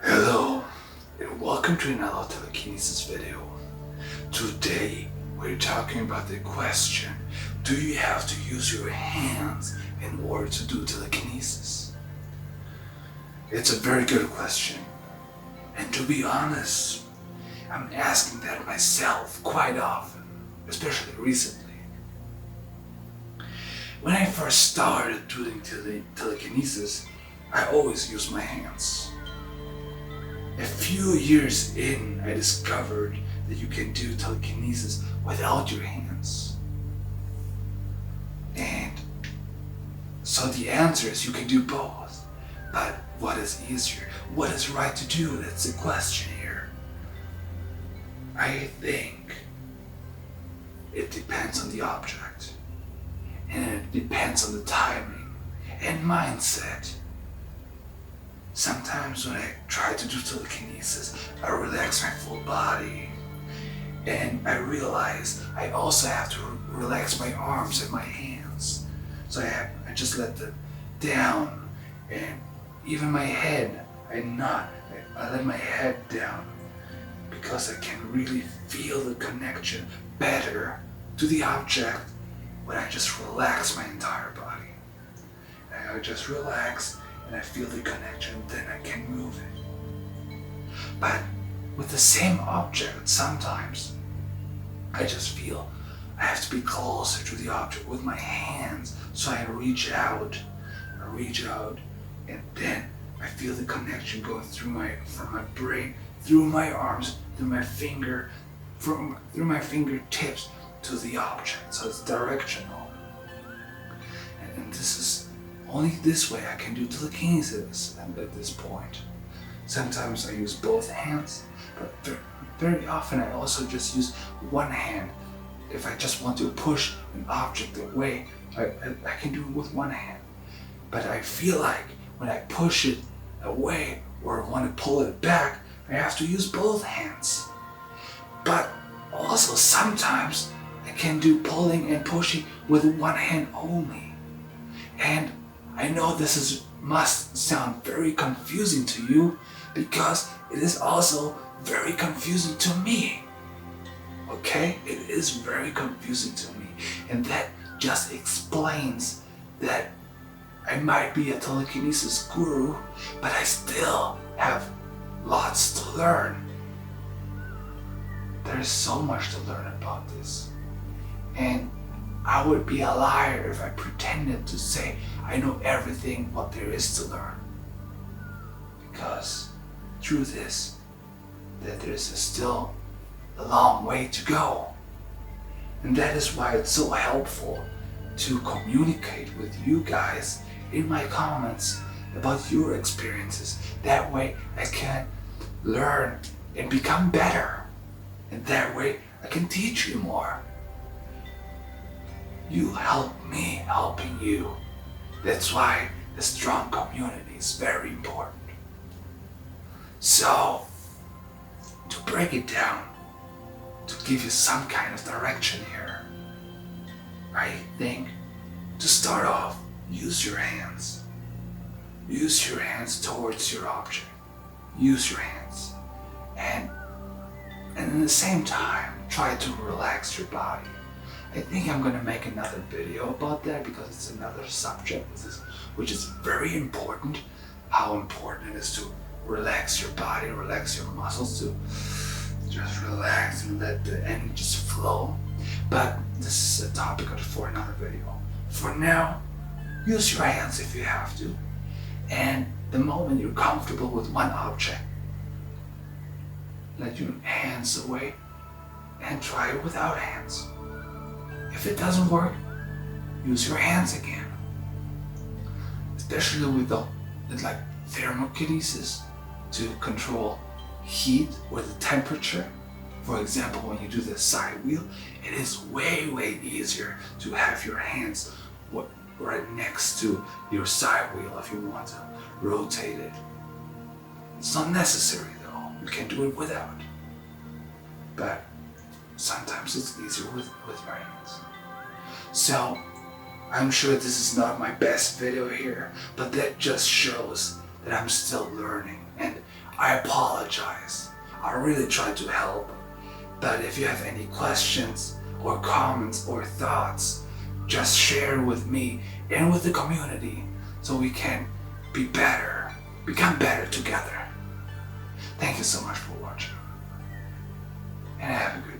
Hello, and welcome to another Telekinesis video. Today, we're talking about the question, do you have to use your hands in order to do telekinesis? It's a very good question, and to be honest, I'm asking that myself quite often, especially recently. When I first started doing telekinesis, I always used my hands. A few years in, I discovered that you can do telekinesis without your hands. And so the answer is you can do both. But what is easier? What is right to do? That's the question here. I think it depends on the object. And it depends on the timing and mindset. Sometimes when I try to do telekinesis, I relax my full body. And I realize I also have to relax my arms and my hands. So I just let them down. And even my head, I let my head down. Because I can really feel the connection better to the object when I just relax my entire body. And I just relax and I feel the connection, then I can move it. But with the same object, sometimes I just feel I have to be closer to the object with my hands. So I reach out, and then I feel the connection going from my brain, through my arms, through my fingertips to the object. So it's directional. And this is only this way I can do telekinesis at this point. Sometimes I use both hands, but very often I also just use one hand. If I just want to push an object away, I can do it with one hand. But I feel like when I push it away or want to pull it back, I have to use both hands. But also sometimes I can do pulling and pushing with one hand only. And I know this must sound very confusing to you because it is also very confusing to me. Okay? It is very confusing to me. And that just explains that I might be a telekinesis guru, but I still have lots to learn. There is so much to learn about this. And I would be a liar if I pretended to say I know everything what there is to learn. Because truth is that there is still a long way to go. And that is why it's so helpful to communicate with you guys in my comments about your experiences. That way I can learn and become better. And that way I can teach you more. You help me helping you. That's why the strong community is very important. So, to break it down, to give you some kind of direction here, I think to start off, use your hands. Use your hands towards your object. Use your hands. And at the same time, try to relax your body. I think I'm going to make another video about that because it's another subject which is very important. How important it is to relax your body, relax your muscles, to just relax and let the energy just flow. But this is a topic for another video. For now, use your hands if you have to. And the moment you're comfortable with one object, let your hands away and try it without hands. If it doesn't work, use your hands again. Especially with like thermokinesis to control heat or the temperature. For example, when you do the side wheel, it is way easier to have your hands right next to your side wheel if you want to rotate it. It's not necessary though. You can do it without. But sometimes it's easier with your hands. So, I'm sure this is not my best video here, but that just shows that I'm still learning and I apologize. I really tried to help. But if you have any questions or comments or thoughts, just share with me and with the community so we can be better, become better together. Thank you so much for watching, and have a good